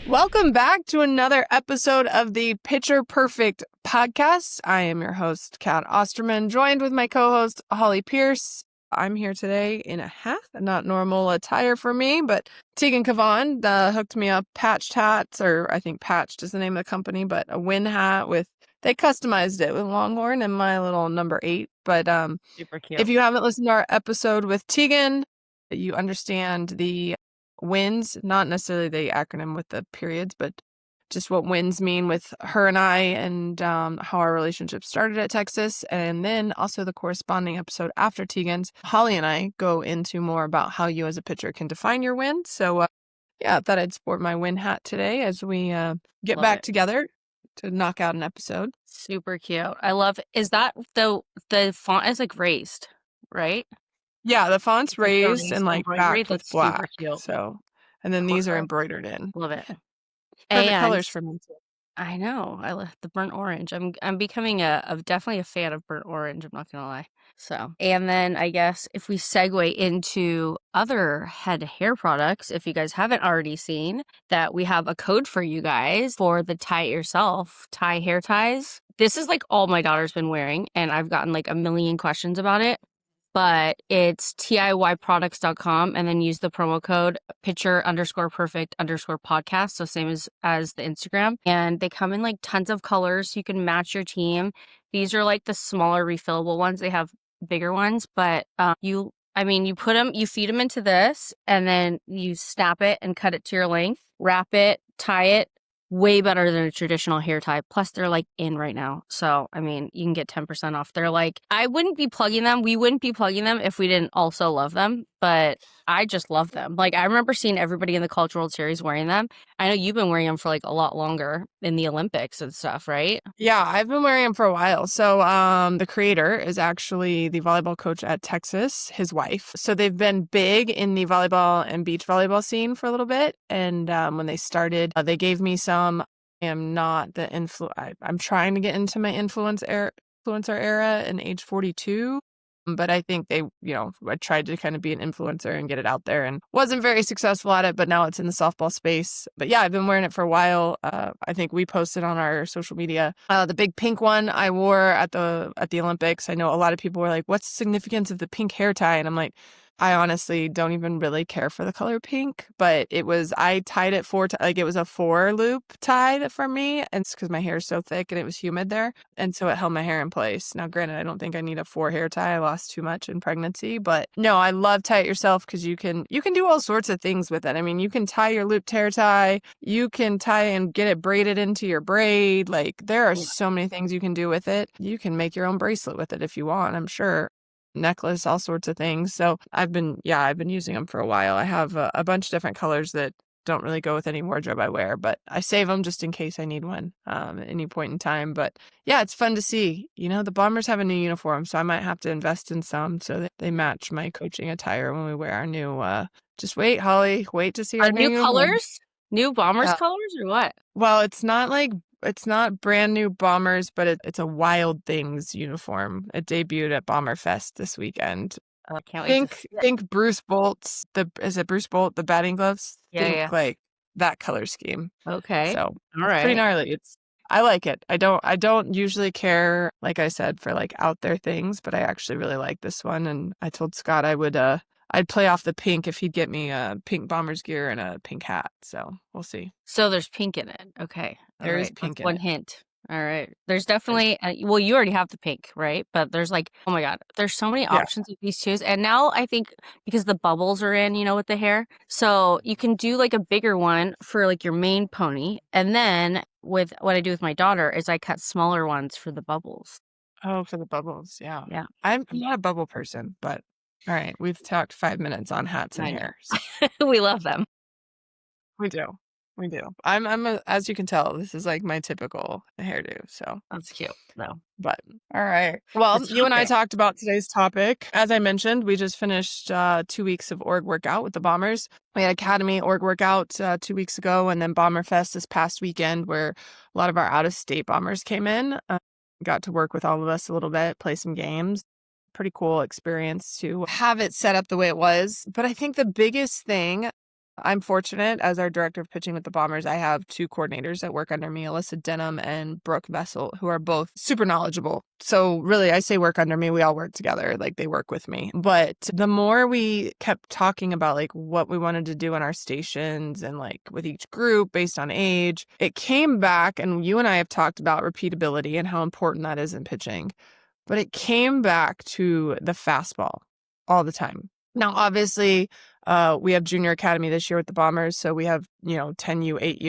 Welcome back to another episode of the Pitcher Perfect podcast. I am your host, Kat Osterman, joined with my co-host, Holly Pierce. I'm here today in a hat, not normal attire for me, but Tegan Kavan hooked me up patched hats, or I think Patched is the name of the company, but a win hat they customized it with Longhorn and my little number 8. But Super cute. if you haven't listened to our episode with Tegan, you understand the wins, not necessarily the acronym with the periods, but just what wins mean with her and I, and how our relationship started at Texas. And then also the corresponding episode after Tegan's, Holly and I go into more about how you as a pitcher can define your win. So I thought I'd sport my win hat today as we get Love back it. together to knock out an episode. Super cute. I love. Is that the font is like raised, right? Yeah, the font's It's like the raised raised and like embroidery. backed with That's super black. cute. So, and then these are embroidered in. Love it. Perfect And colors for me too. I know. I love the burnt orange. I'm becoming definitely a fan of burnt orange. I'm not gonna lie. So, and then I guess if we segue into other head hair products, if you guys haven't already seen that, we have a code for you guys for the tie it yourself tie hair ties. This is like all my daughter's been wearing, and I've gotten like a million questions about it. But it's TIYproducts.com, and then use the promo code pitcher_perfect_podcast. So same as the Instagram. And they come in like tons of colors. So you can match your team. These are like the smaller refillable ones. They have bigger ones, but you feed them into this, and then you snap it and cut it to your length, wrap it, tie it. Way better than a traditional hair tie. Plus, they're like in right now. So, I mean, you can get 10% off. They're like, I wouldn't be plugging them. We wouldn't be plugging them if we didn't also love them. But I just love them. Like, I remember seeing everybody in the College World Series wearing them. I know you've been wearing them for like a lot longer in the Olympics and stuff, right? Yeah, I've been wearing them for a while. So the creator is actually the volleyball coach at Texas, his wife. So they've been big in the volleyball and beach volleyball scene for a little bit. And when they started, they gave me some. I am not the I'm trying to get into my influencer era in age 42. But I think I tried to kind of be an influencer and get it out there and wasn't very successful at it, but now it's in the softball space. But yeah, I've been wearing it for a while. I think we posted on our social media the big pink one I wore at the Olympics. I know a lot of people were like, what's the significance of the pink hair tie? And I'm like, I honestly don't even really care for the color pink, but I tied it it was a 4-loop tie for me. And it's because my hair is so thick and it was humid there. And so it held my hair in place. Now, granted, I don't think I need a 4 hair tie. I lost too much in pregnancy, but no, I love tie it yourself because you can do all sorts of things with it. I mean, you can tie your looped hair tie, you can tie and get it braided into your braid. Like there are so many things you can do with it. You can make your own bracelet with it if you want, I'm sure. Necklace, all sorts of things. So I've been using them for a while. I have a bunch of different colors that don't really go with any wardrobe I wear, but I save them just in case I need one at any point in time. But yeah, it's fun to see. The Bombers have a new uniform, so I might have to invest in some so that they match my coaching attire when we wear our new just wait, Holly, wait to see our new colors? New Bombers colors or what? Well, it's not brand new Bombers, but it's a Wild Things uniform. It debuted at Bomber Fest this weekend. I can't wait. Think Bruce Bolt's is it Bruce Bolt, the batting gloves? Yeah. Like that color scheme. Okay. So all it's pretty right. gnarly. I like it. I don't usually care, like I said, for like out there things, but I actually really like this one. And I told Scott I'd play off the pink if he'd get me a pink Bombers gear and a pink hat. So we'll see. So there's pink in it. Okay. There is pink in one it. hint. All right. There's definitely, well, you already have the pink, right? But there's like, oh my God, there's so many options with these twos. And now I think because the bubbles are in, with the hair. So you can do like a bigger one for like your main pony. And then with what I do with my daughter is I cut smaller ones for the bubbles. Oh, for the bubbles. Yeah. Yeah. I'm not a bubble person, but all right. We've talked 5 minutes on hats and hair. So. We love them. We do. As you can tell, this is like my typical hairdo. So that's cute though. But all right. Well, you and I talked about today's topic. As I mentioned, we just finished 2 weeks of org workout with the Bombers. We had Academy org workout 2 weeks ago, and then Bomber Fest this past weekend, where a lot of our out-of-state Bombers came in. Got to work with all of us a little bit, play some games. Pretty cool experience to have it set up the way it was. But I think the biggest thing I'm fortunate as our director of pitching with the Bombers. I have 2 coordinators that work under me, Alyssa Denham and Brooke Vessel, who are both super knowledgeable. So really, I say work under me. We all work together. Like they work with me. But the more we kept talking about like what we wanted to do in our stations and like with each group based on age, it came back, and you and I have talked about repeatability and how important that is in pitching. But it came back to the fastball all the time. Now, obviously, we have junior academy this year with the Bombers, so we have, 10U,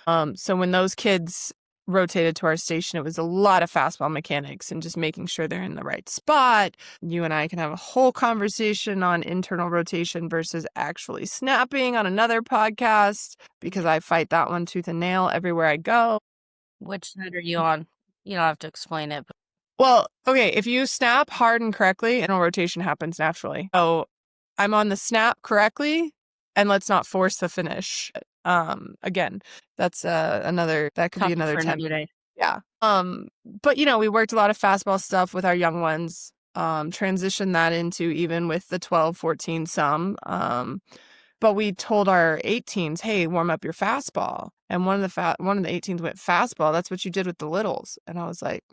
8U. So when those kids rotated to our station, it was a lot of fastball mechanics and just making sure they're in the right spot. You and I can have a whole conversation on internal rotation versus actually snapping on another podcast, because I fight that one tooth and nail everywhere I go. Which side are you on? You don't have to explain it. But Well, okay, if you snap hard and correctly, internal rotation happens naturally. So I'm on the snap correctly, and let's not force the finish. Again, that's that could be topic another for 10. another day. Yeah. But we worked a lot of fastball stuff with our young ones. Transitioned that into even with the 12, 14 some. But we told our 18s, hey, warm up your fastball. And one of the 18s went, fastball, that's what you did with the littles. And I was like,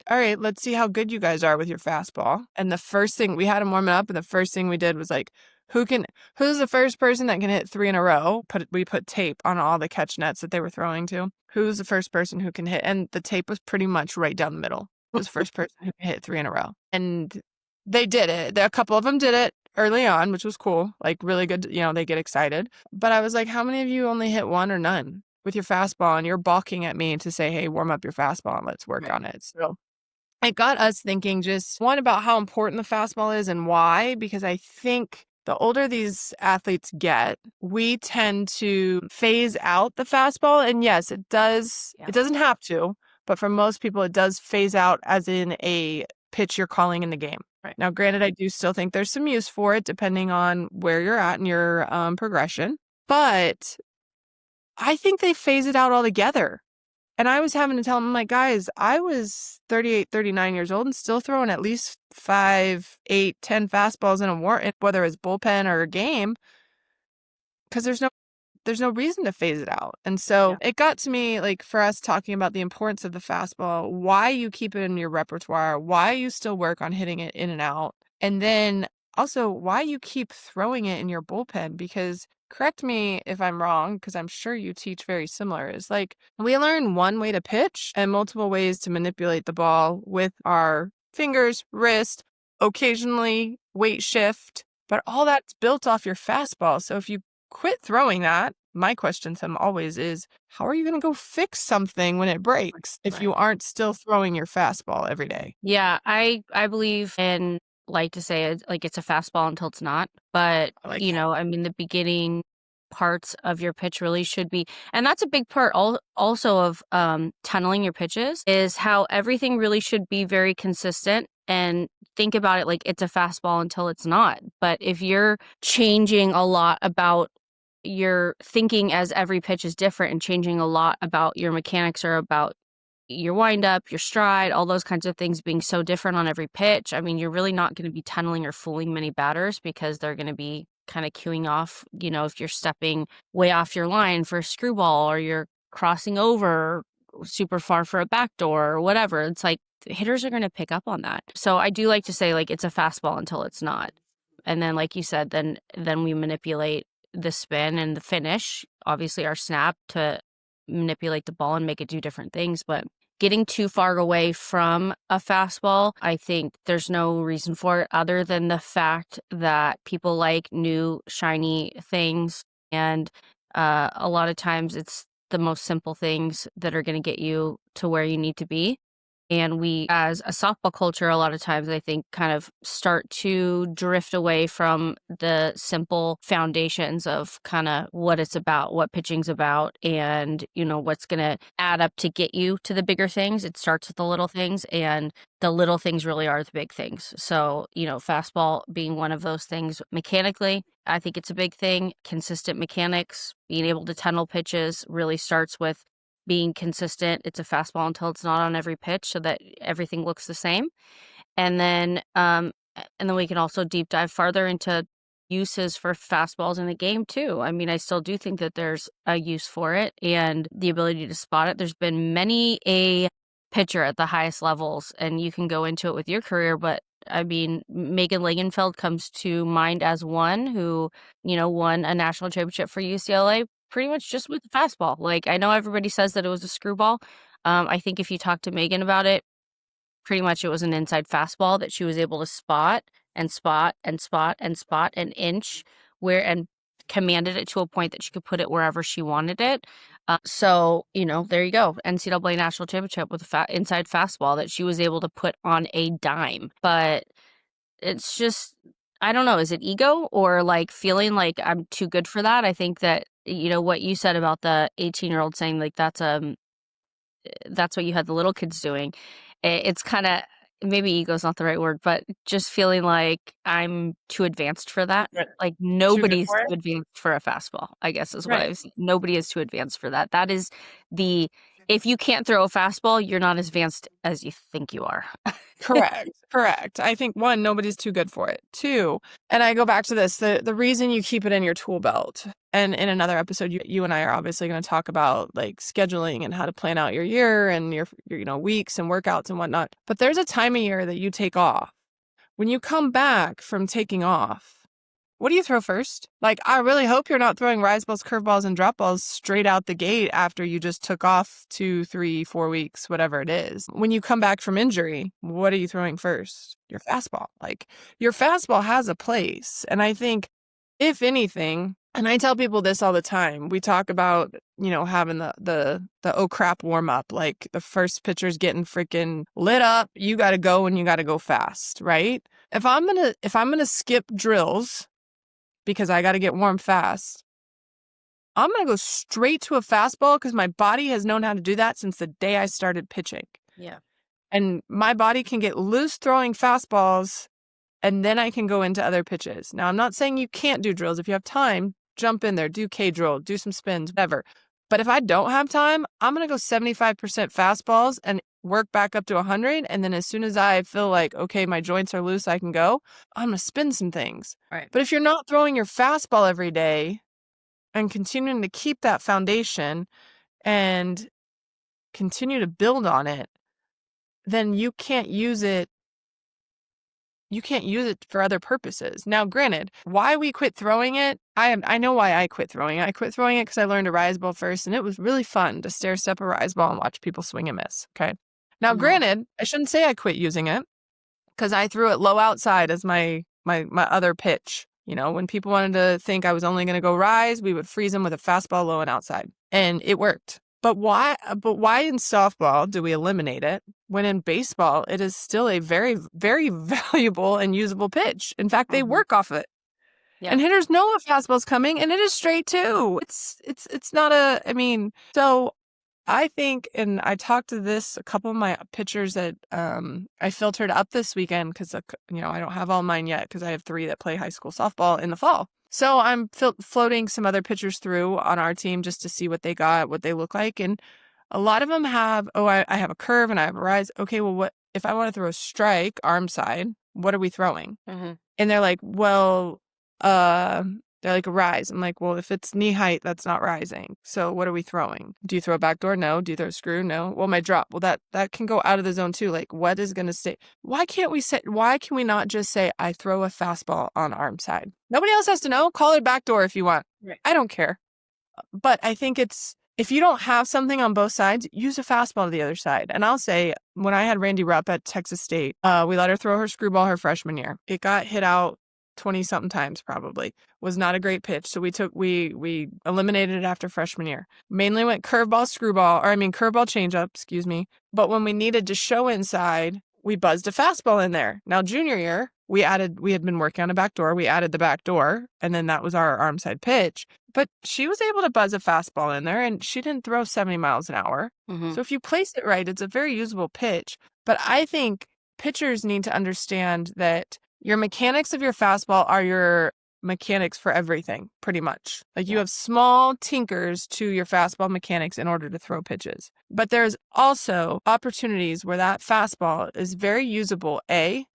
all right, let's see how good you guys are with your fastball. And the first thing, we had them warming up, and the first thing we did was like, who's the first person that can hit 3 in a row? We put tape on all the catch nets that they were throwing to. Who's the first person who can hit? And the tape was pretty much right down the middle. It was the first person who could hit 3 in a row. And they did it. A couple of them did it early on, which was cool. Like really good, they get excited. But I was like, how many of you only hit 1 or none with your fastball? And you're balking at me to say, hey, warm up your fastball and let's work on it. So it got us thinking, just one, about how important the fastball is and why, because I think the older these athletes get, we tend to phase out the fastball. And yes, it does. Yeah. It doesn't have to, but for most people, it does phase out as in a pitch you're calling in the game. Right. Now, granted, I do still think there's some use for it depending on where you're at in your progression, but I think they phase it out altogether. And I was having to tell them, I'm like, guys, I was 38, 39 years old and still throwing at least 5, 8, 10 fastballs in a whether it's bullpen or a game, because there's no reason to phase it out. And so it got to me, like, for us talking about the importance of the fastball, why you keep it in your repertoire, why you still work on hitting it in and out, and then also why you keep throwing it in your bullpen. Because, correct me if I'm wrong, because I'm sure you teach very similar, is like, we learn one way to pitch and multiple ways to manipulate the ball with our fingers, wrist, occasionally weight shift, but all that's built off your fastball. So if you quit throwing that, my question to them always is, how are you going to go fix something when it breaks if you aren't still throwing your fastball every day? Yeah, I believe in, like to say it, like it's a fastball until it's not. But, I like I mean, the beginning parts of your pitch really should be, and that's a big part also of tunneling your pitches, is how everything really should be very consistent. And think about it like it's a fastball until it's not. But if you're changing a lot about your thinking as every pitch is different, and changing a lot about your mechanics or about your wind up, your stride, all those kinds of things being so different on every pitch, I mean, you're really not going to be tunneling or fooling many batters, because they're going to be kind of queuing off, if you're stepping way off your line for a screwball, or you're crossing over super far for a backdoor or whatever. It's like hitters are going to pick up on that. So I do like to say, like, it's a fastball until it's not. And then, like you said, then we manipulate the spin and the finish, obviously our snap, to manipulate the ball and make it do different things. But getting too far away from a fastball, I think there's no reason for it, other than the fact that people like new, shiny things. And a lot of times it's the most simple things that are going to get you to where you need to be. And we, as a softball culture, a lot of times I think kind of start to drift away from the simple foundations of kind of what it's about, what pitching's about, and, what's going to add up to get you to the bigger things. It starts with the little things, and the little things really are the big things. So, fastball being one of those things mechanically, I think it's a big thing. Consistent mechanics, being able to tunnel pitches really starts with being consistent. It's a fastball until it's not on every pitch, so that everything looks the same. And then we can also deep dive farther into uses for fastballs in the game too. I mean, I still do think that there's a use for it and the ability to spot it. There's been many a pitcher at the highest levels, and you can go into it with your career, but I mean, Megan Langenfeld comes to mind as one who, won a national championship for UCLA pretty much just with the fastball. Like, I know everybody says that it was a screwball. I think if you talk to Megan about it, pretty much it was an inside fastball that she was able to spot and spot and spot and spot an inch and commanded it to a point that she could put it wherever she wanted it. So, there you go. NCAA national championship with a inside fastball that she was able to put on a dime. But it's just, I don't know. Is it ego or like feeling like I'm too good for that? I think that, what you said about the 18-year-old saying like that's what you had the little kids doing. It's kind of, maybe ego's not the right word, but just feeling like I'm too advanced for that. Right. Like Too good nobody's for it? too advanced for a fastball, I guess is what Right. I've seen. Nobody is too advanced for that. That is if you can't throw a fastball, you're not as advanced as you think you are. Correct. I think one, nobody's too good for it. Two, and I go back to this, the reason you keep it in your tool belt. And in another episode, you and I are obviously going to talk about like scheduling and how to plan out your year and your weeks and workouts and whatnot. But there's a time of year that you take off. When you come back from taking off, what do you throw first? Like, I really hope you're not throwing rise balls, curveballs, and drop balls straight out the gate after you just took off 2, 3, 4 weeks, whatever it is. When you come back from injury, what are you throwing first? Your fastball. Like, your fastball has a place. And I think, if anything, and I tell people this all the time, we talk about, having the oh crap warm up, like the first pitcher's getting freaking lit up. You got to go and you got to go fast, right? If I'm going to skip drills because I got to get warm fast, I'm going to go straight to a fastball because my body has known how to do that since the day I started pitching. Yeah. And my body can get loose throwing fastballs, and then I can go into other pitches. Now, I'm not saying you can't do drills. If you have time, jump in there, do K drill, do some spins, whatever. But if I don't have time, I'm going to go 75% fastballs and work back up to 100. And then as soon as I feel like, okay, my joints are loose, I can go, I'm going to spin some things. Right. But if you're not throwing your fastball every day and continuing to keep that foundation and continue to build on it, then you can't use it. You can't use it for other purposes. Now, granted, why we quit throwing it, I know why I quit throwing it. I quit throwing it because I learned a rise ball first, and it was really fun to stair step a rise ball and watch people swing and miss. Okay. Now, granted, I shouldn't say I quit using it because I threw it low outside as my other pitch. When people wanted to think I was only going to go rise, we would freeze them with a fastball low and outside, and it worked. But why in softball do we eliminate it when in baseball it is still a very, very valuable and usable pitch? In fact, they work off it. Yeah. And hitters know a fastball's coming, and it is straight too. It's not so I think, and I talked to a couple of my pitchers that I filtered up this weekend because, I don't have all mine yet because I have 3 that play high school softball in the fall. So I'm floating some other pitchers through on our team just to see what they got, what they look like. And a lot of them have, I have a curve and I have a rise. Okay, well, what if I want to throw a strike arm side, what are we throwing? Mm-hmm. And they're like, well, they're like a rise. I'm like, well, if it's knee height, that's not rising. So what are we throwing? Do you throw a backdoor? No. Do you throw a screw? No. Well, my drop. Well, that can go out of the zone too. Like, what is going to stay? Why can we not just say, I throw a fastball on arm side? Nobody else has to know. Call it a backdoor if you want. Right. I don't care. But I think if you don't have something on both sides, use a fastball to the other side. And I'll say, when I had Randy Rupp at Texas State, we let her throw her screwball her freshman year. It got hit out 20-something times, probably. Was not a great pitch. So we eliminated it after freshman year. Mainly went curveball, curveball changeup, excuse me. But when we needed to show inside, we buzzed a fastball in there. Now, junior year, we had been working on a backdoor. We added the backdoor, and then that was our arm side pitch. But she was able to buzz a fastball in there, and she didn't throw 70 miles an hour. Mm-hmm. So if you place it right, it's a very usable pitch. But I think pitchers need to understand that your mechanics of your fastball are your mechanics for everything, pretty much. Like, you have small tinkers to your fastball mechanics in order to throw pitches. But there's also opportunities where that fastball is very usable. A,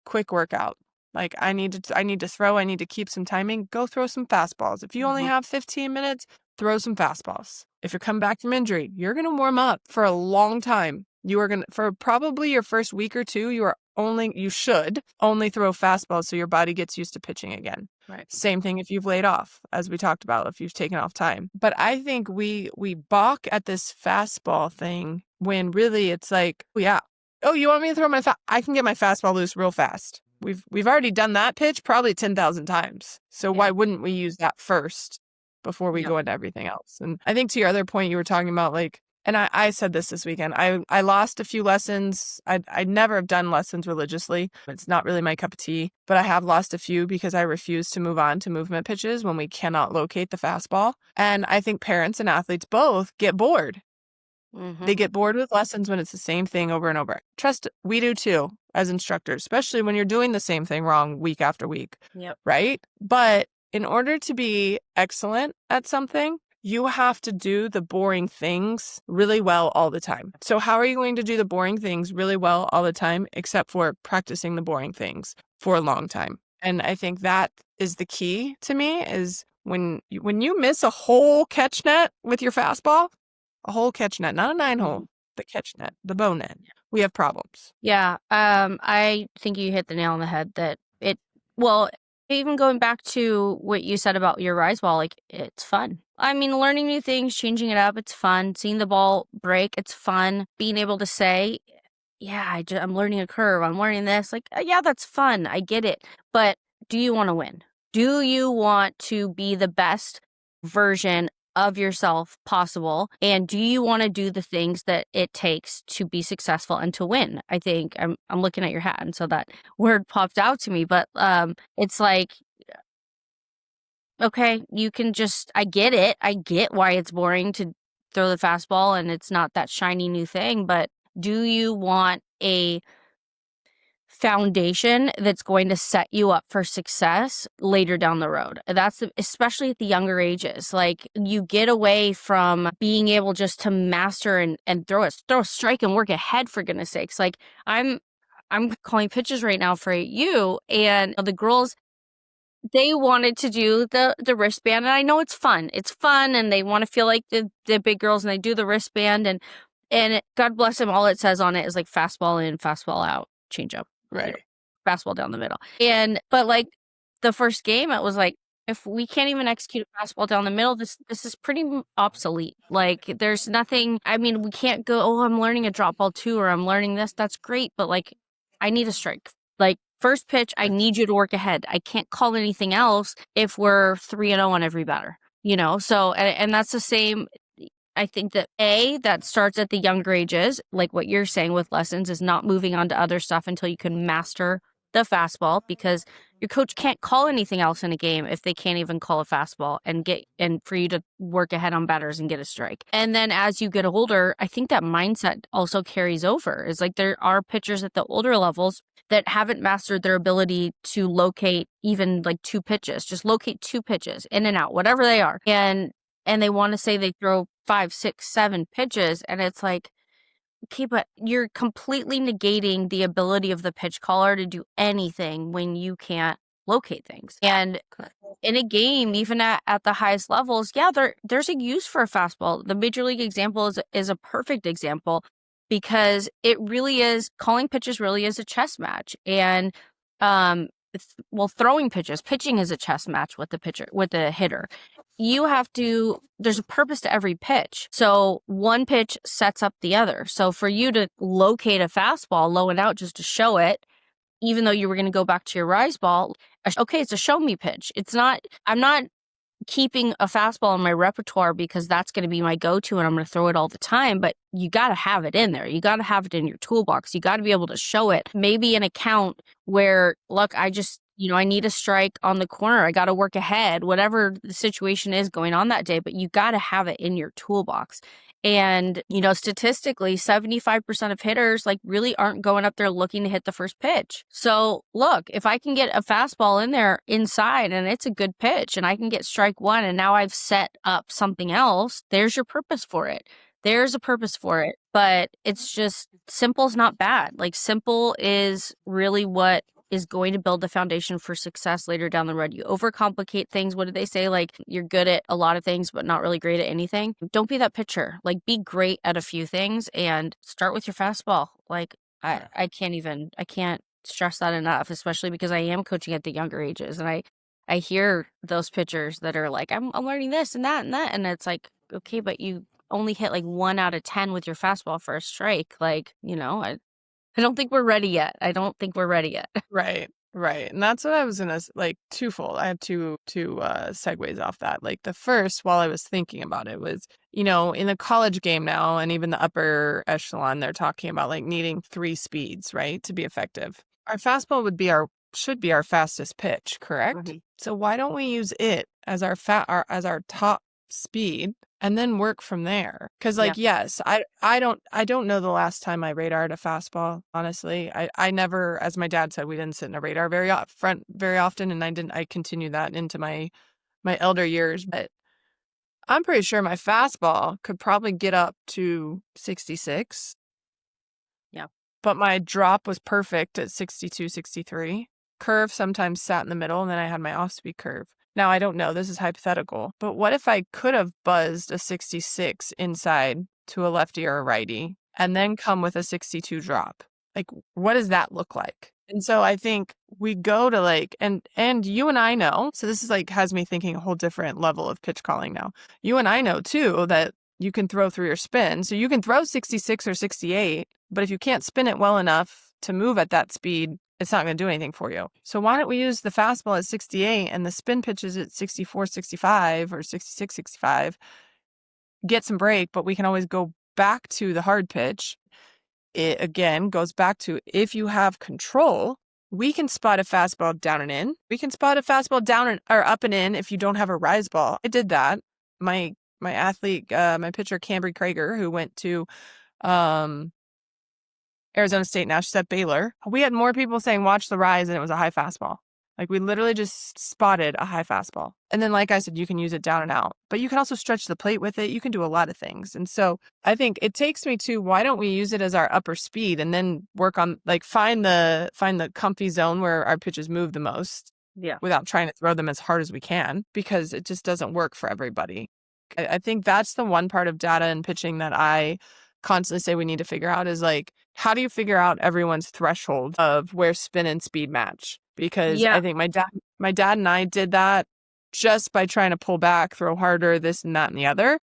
quick workout. Like I need to throw, I need to keep some timing, go throw some fastballs. If you only have 15 minutes, throw some fastballs. If you're coming back from injury, you're going to warm up for a long time. You are going to, for probably your first week or two, you should only throw fastballs so your body gets used to pitching again. Right. Same thing if you've laid off, as we talked about, if you've taken off time. But I think we balk at this fastball thing when really it's like, oh yeah, oh, you want me to throw I can get my fastball loose real fast. We've already done that pitch probably 10,000 times. So why wouldn't we use that first before we go into everything else? And I think to your other point, you were talking about like, and I said this weekend, I lost a few lessons. I'd never have done lessons religiously. It's not really my cup of tea, but I have lost a few because I refuse to move on to movement pitches when we cannot locate the fastball. And I think parents and athletes both get bored. They get bored with lessons when it's the same thing over and over. Trust, we do too as instructors, especially when you're doing the same thing wrong week after week. Yep. Right? But in order to be excellent at something, you have to do the boring things really well all the time. So how are you going to do the boring things really well all the time, except for practicing the boring things for a long time? And I think that is the key to me, is when you miss a whole catch net with your fastball, a whole catch net, not a 9-hole, the catch net, the bow net, we have problems. Yeah. I think you hit the nail on the head that even going back to what you said about your rise ball, like it's fun. I mean, learning new things, changing it up, it's fun. Seeing the ball break, it's fun. Being able to say, yeah, I'm learning a curve, I'm learning this. Like, yeah, that's fun. I get it. But do you want to win? Do you want to be the best version of yourself possible? And do you want to do the things that it takes to be successful and to win? I think I'm looking at your hat, and so that word popped out to me. But it's like, okay, you can just, I get it. I get why it's boring to throw the fastball and it's not that shiny new thing, but do you want a foundation that's going to set you up for success later down the road? That's especially at the younger ages. Like, you get away from being able just to master and throw a strike and work ahead, for goodness sakes. Like, I'm calling pitches right now for you, and the girls, they wanted to do the wristband, and I know it's fun. It's fun, and they want to feel like the big girls, and they do the wristband, and God bless them, all it says on it is like fastball in, fastball out, change up. Right. Fastball down the middle. But like the first game, it was like, if we can't even execute a fastball down the middle, this is pretty obsolete. Like, there's nothing, I mean, we can't go, oh, I'm learning a drop ball too, or I'm learning this. That's great. But like, I need a strike. Like, first pitch, I need you to work ahead. I can't call anything else if we're 3-0 on every batter, So, and that's the same. I think that starts at the younger ages, like what you're saying with lessons, is not moving on to other stuff until you can master the fastball, because your coach can't call anything else in a game if they can't even call a fastball and for you to work ahead on batters and get a strike. And then as you get older, I think that mindset also carries over. Is like, there are pitchers at the older levels that haven't mastered their ability to locate even like 2 pitches, just locate 2 pitches in and out, whatever they are. And they want to say they throw 5, 6, 7 pitches. And it's like, okay, but you're completely negating the ability of the pitch caller to do anything when you can't locate things. And in a game, even at the highest levels, yeah, there's a use for a fastball. The major league example is a perfect example, because it really is, calling pitches really is a chess match. And throwing pitches, pitching is a chess match with the hitter. There's a purpose to every pitch. So one pitch sets up the other. So for you to locate a fastball low and out just to show it, even though you were going to go back to your rise ball, okay, it's a show me pitch. I'm not keeping a fastball in my repertoire because that's going to be my go-to and I'm going to throw it all the time, but you got to have it in there. You got to have it in your toolbox. You got to be able to show it. Maybe an account where, look, I just, I need a strike on the corner. I got to work ahead, whatever the situation is going on that day, but you got to have it in your toolbox. And, statistically, 75% of hitters really aren't going up there looking to hit the first pitch. So look, if I can get a fastball in there inside and it's a good pitch and I can get strike one and now I've set up something else, there's your purpose for it. There's a purpose for it, but it's just, simple's not bad. Simple is really what is going to build the foundation for success later down the road. You overcomplicate things. What do they say? Like, you're good at a lot of things, but not really great at anything. Don't be that pitcher. Like, be great at a few things and start with your fastball. Like, I can't stress that enough, especially because I am coaching at the younger ages. And I hear those pitchers that are like, I'm learning this and that and that. And it's like, okay, but you only hit like 1 out of 10 with your fastball for a strike. Like, I don't think we're ready yet. I don't think we're ready yet. Right. Right. And that's what I was gonna like twofold. I have two segues off that. Like the first, while I was thinking about it, was, in the college game now and even the upper echelon, they're talking about like needing 3 speeds, right, to be effective. Our fastball should be our fastest pitch, correct? Mhm. So why don't we use it as as our top speed and then work from there? Because like, yes, I don't know the last time I radared a fastball, honestly. I never, as my dad said, we didn't sit in a radar very often, and I continued that into my elder years. But I'm pretty sure my fastball could probably get up to 66. Yeah. But my drop was perfect at 62, 63. Curve sometimes sat in the middle, and then I had my off-speed curve. Now, I don't know. This is hypothetical. But what if I could have buzzed a 66 inside to a lefty or a righty and then come with a 62 drop? Like, what does that look like? And so I think we go to like, and you and I know, so this is like has me thinking a whole different level of pitch calling now. You and I know too that you can throw through your spin. So you can throw 66 or 68, but if you can't spin it well enough to move at that speed, it's not going to do anything for you. So why don't we use the fastball at 68 and the spin pitches at 64, 65 or 66, 65, get some break, but we can always go back to the hard pitch. It again goes back to, if you have control, we can spot a fastball down and in. We can spot a fastball down or up and in if you don't have a rise ball. I did that. My athlete, my pitcher, Cambry Krager, who went to Arizona State, now she's at Baylor. We had more people saying, watch the rise, and it was a high fastball. Like, we literally just spotted a high fastball. And then, like I said, you can use it down and out, but you can also stretch the plate with it. You can do a lot of things. And so I think it takes me to, why don't we use it as our upper speed and then work on, like, find the comfy zone where our pitches move the most. Yeah. Without trying to throw them as hard as we can, because it just doesn't work for everybody. I think that's the one part of data and pitching that I constantly say we need to figure out, is like, how do you figure out everyone's threshold of where spin and speed match? Because I think my dad and I did that just by trying to pull back, throw harder, this and that and the other.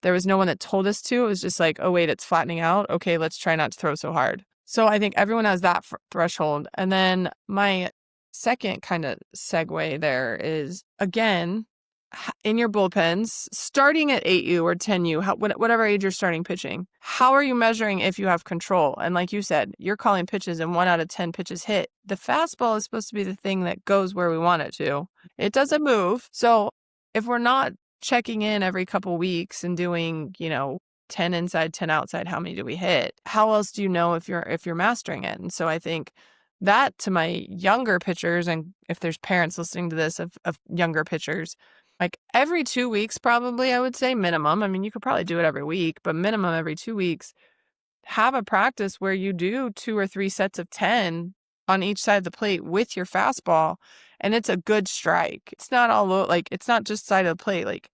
There was no one that told us to. It was just like, oh wait, it's flattening out. Okay, let's try not to throw so hard. So I think everyone has that threshold. And then my second kind of segue there is, again, in your bullpens, starting at 8U or 10U, whatever age you're starting pitching, how are you measuring if you have control? And like you said, you're calling pitches and 1 out of 10 pitches hit. The fastball is supposed to be the thing that goes where we want it to. It doesn't move. So if we're not checking in every couple weeks and doing, 10 inside, 10 outside, how many do we hit? How else do you know if you're mastering it? And so I think that, to my younger pitchers, and if there's parents listening to this of younger pitchers, like every 2 weeks, probably, I would say minimum. I mean, you could probably do it every week, but minimum every 2 weeks, have a practice where you do 2 or 3 sets of 10 on each side of the plate with your fastball. And it's a good strike. It's not it's not just side of the plate. Like,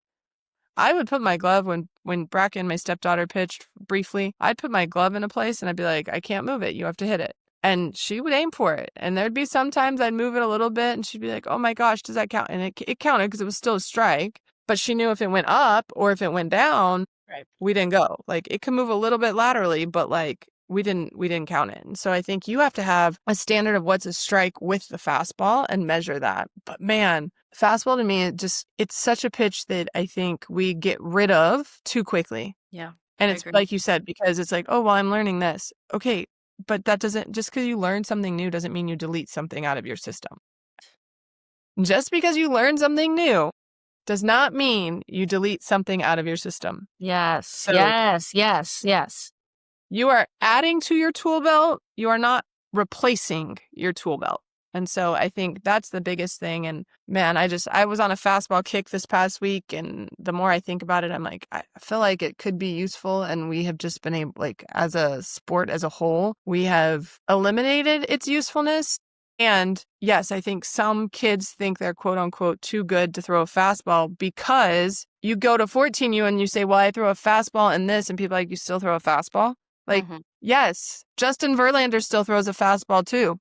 I would put my glove when Bracken, my stepdaughter, pitched briefly, I'd put my glove in a place and I'd be like, I can't move it. You have to hit it. And she would aim for it. And there'd be sometimes I'd move it a little bit and she'd be like, oh my gosh, does that count? And it counted because it was still a strike. But she knew if it went up or if it went down, right, we didn't go. Like, it can move a little bit laterally, but like we didn't count it. And so I think you have to have a standard of what's a strike with the fastball and measure that. But man, fastball to me, it's such a pitch that I think we get rid of too quickly. Yeah. And it's like you said, because it's like, oh, well, I'm learning this. Okay. But that doesn't, just because you learn something new doesn't mean you delete something out of your system. Just because you learn something new does not mean you delete something out of your system. Yes. So Yes. You are adding to your tool belt. You are not replacing your tool belt. And so I think that's the biggest thing. And man, I was on a fastball kick this past week. And the more I think about it, I'm like, I feel like it could be useful. And we have just been able, like, as a sport as a whole, we have eliminated its usefulness. And yes, I think some kids think they're quote unquote too good to throw a fastball because you go to 14U and you say, well, I throw a fastball and this, and people are like, you still throw a fastball? Like, yes, Justin Verlander still throws a fastball too.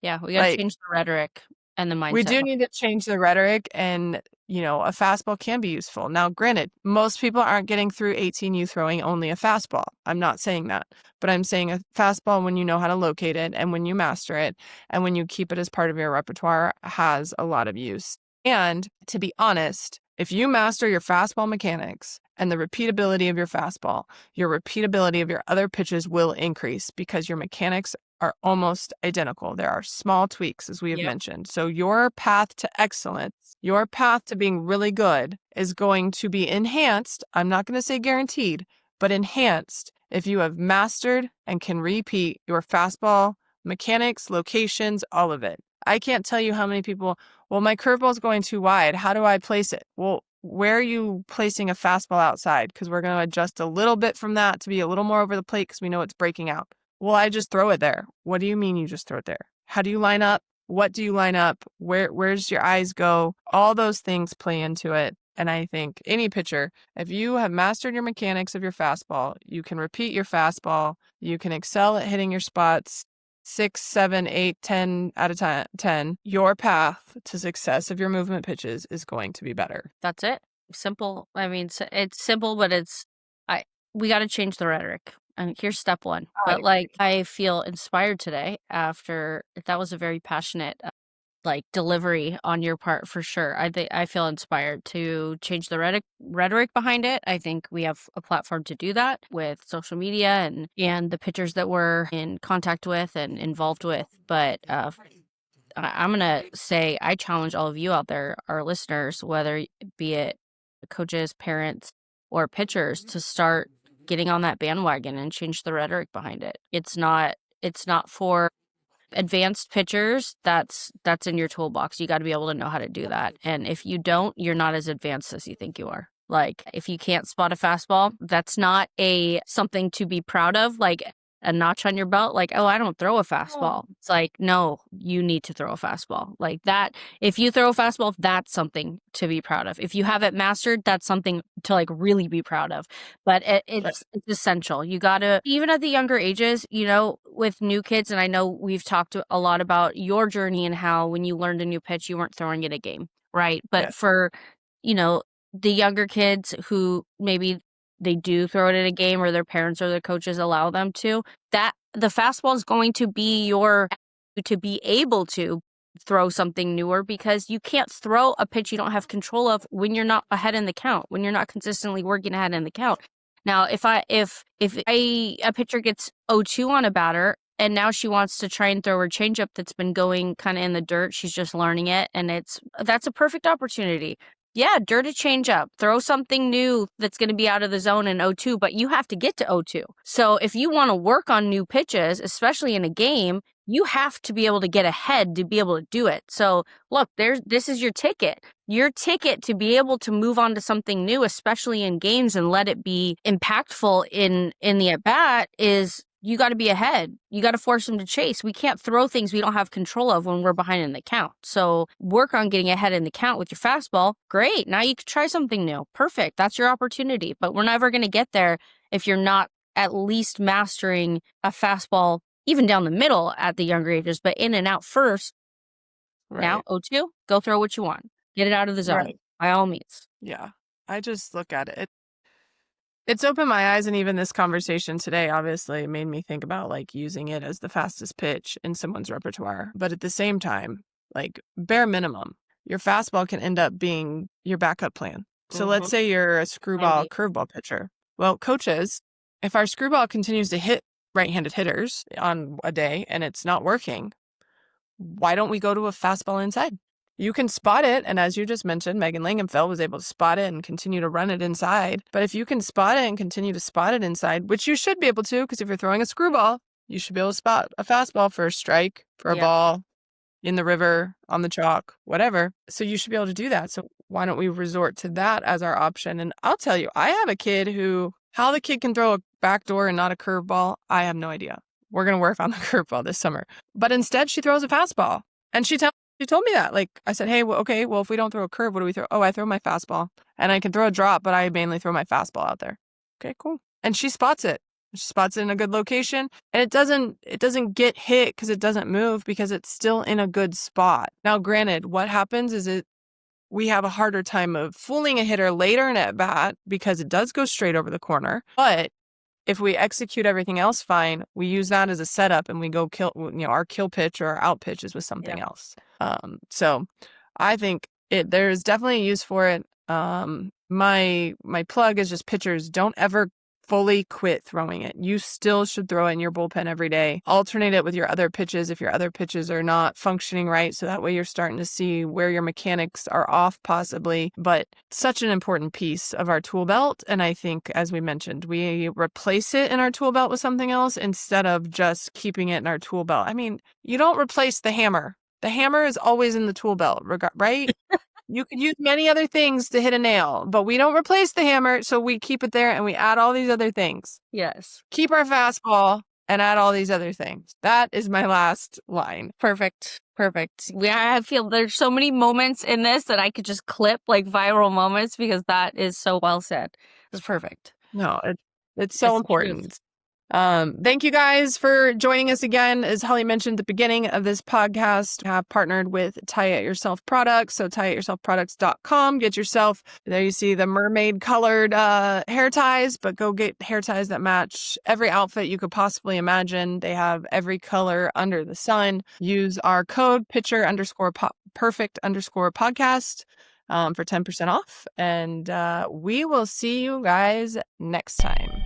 Yeah, we got to Like, change the rhetoric and the mindset. we do need to change the rhetoric, and, a fastball can be useful. Now, granted, most people aren't getting through 18U throwing only a fastball. I'm not saying that, but I'm saying a fastball, when you know how to locate it and when you master it and when you keep it as part of your repertoire, has a lot of use. And to be honest, if you master your fastball mechanics and the repeatability of your fastball, your repeatability of your other pitches will increase because your mechanics are almost identical. There are small tweaks, as we have mentioned. So your path to excellence, your path to being really good, is going to be enhanced. I'm not going to say guaranteed, but enhanced if you have mastered and can repeat your fastball mechanics, locations, all of it. I can't tell you how many people, well, my curveball is going too wide. How do I place it? Well, where are you placing a fastball outside? Because we're going to adjust a little bit from that to be a little more over the plate because we know it's breaking out. Well, I just throw it there. What do you mean you just throw it there? How do you line up? What do you line up? Where's your eyes go? All those things play into it. And I think any pitcher, if you have mastered your mechanics of your fastball, you can repeat your fastball. You can excel at hitting your spots 6, 7, 8, 10 out of 10. Your path to success of your movement pitches is going to be better. That's it. Simple. I mean, it's simple, but we got to change the rhetoric. And here's step one. But I feel inspired today after that was a very passionate delivery on your part for sure. I feel inspired to change the rhetoric behind it. I think we have a platform to do that with social media and the pitchers that we're in contact with and involved with. But I'm gonna say I challenge all of you out there, our listeners, whether be it coaches, parents, or pitchers, to start getting on that bandwagon and change the rhetoric behind it. It's not for advanced pitchers. That's in your toolbox. You got to be able to know how to do that. And if you don't, you're not as advanced as you think you are. Like, if you can't spot a fastball, that's not something to be proud of. Like a notch on your belt, like, oh, I don't throw a fastball. It's like, no, you need to throw a fastball. Like that, if you throw a fastball, that's something to be proud of. If you have it mastered, that's something to really be proud of. But it's essential. You gotta, even at the younger ages, with new kids, and I know we've talked a lot about your journey and how when you learned a new pitch, you weren't throwing it a game, right? But for, the younger kids who maybe they do throw it in a game or their parents or their coaches allow them to, that the fastball is going to be to be able to throw something newer, because you can't throw a pitch you don't have control of when you're not ahead in the count, when you're not consistently working ahead in the count. Now, if a pitcher gets 0-2 on a batter and now she wants to try and throw her changeup that's been going kind of in the dirt, she's just learning it, and that's a perfect opportunity. Yeah, dirt a change up. Throw something new that's going to be out of the zone in 0-2, but you have to get to 0-2. So if you want to work on new pitches, especially in a game, you have to be able to get ahead to be able to do it. So look, this is your ticket. Your ticket to be able to move on to something new, especially in games, and let it be impactful in the at-bat, is you got to be ahead. You got to force them to chase. We can't throw things we don't have control of when we're behind in the count. So work on getting ahead in the count with your fastball. Great. Now you can try something new. Perfect. That's your opportunity. But we're never going to get there if you're not at least mastering a fastball, even down the middle at the younger ages, but in and out first. Right. Now, 0-2, go throw what you want. Get it out of the zone, by all means. Yeah. I just look at it. It's opened my eyes, and even this conversation today, obviously, made me think about using it as the fastest pitch in someone's repertoire. But at the same time, bare minimum, your fastball can end up being your backup plan. So let's say you're a screwball curveball pitcher. Well, coaches, if our screwball continues to hit right-handed hitters on a day and it's not working, why don't we go to a fastball inside? You can spot it, and as you just mentioned, Megan Langenfeld was able to spot it and continue to run it inside. But if you can spot it and continue to spot it inside, which you should be able to, because if you're throwing a screwball, you should be able to spot a fastball for a strike, for a ball, in the river, on the chalk, whatever. So you should be able to do that. So why don't we resort to that as our option? And I'll tell you, I have a kid how the kid can throw a backdoor and not a curveball, I have no idea. We're going to work on the curveball this summer. But instead, she throws a fastball. And she told me that. Like, I said, hey, well, okay, well, if we don't throw a curve, what do we throw? Oh, I throw my fastball. And I can throw a drop, but I mainly throw my fastball out there. Okay, cool. And she spots it. She spots it in a good location, and it doesn't get hit because it doesn't move because it's still in a good spot. Now, granted, what happens is we have a harder time of fooling a hitter later in at bat because it does go straight over the corner. But if we execute everything else fine, we use that as a setup and we go kill, our kill pitch or our out pitch is with something else. So I think there's definitely a use for it. My plug is just pitchers don't ever fully quit throwing it. You still should throw it in your bullpen every day. Alternate it with your other pitches if your other pitches are not functioning right. So that way you're starting to see where your mechanics are off possibly. But such an important piece of our tool belt. And I think, as we mentioned, we replace it in our tool belt with something else instead of just keeping it in our tool belt. I mean, you don't replace the hammer. The hammer is always in the tool belt, right? You could use many other things to hit a nail, but we don't replace the hammer, so we keep it there and we add all these other things. Yes. Keep our fastball and add all these other things. That is my last line. Perfect. I feel there's so many moments in this that I could just clip like viral moments because that is so well said. It's perfect. No, it's so important. Truth. Thank you guys for joining us again. As Holly mentioned at the beginning of this podcast, I have partnered with Tie It Yourself products. So tieityourselfproducts.com. Get yourself, there you see the mermaid colored hair ties, but go get hair ties that match every outfit you could possibly imagine. They have every color under the sun. Use our code pitcher_perfect_podcast for 10% off. And we will see you guys next time.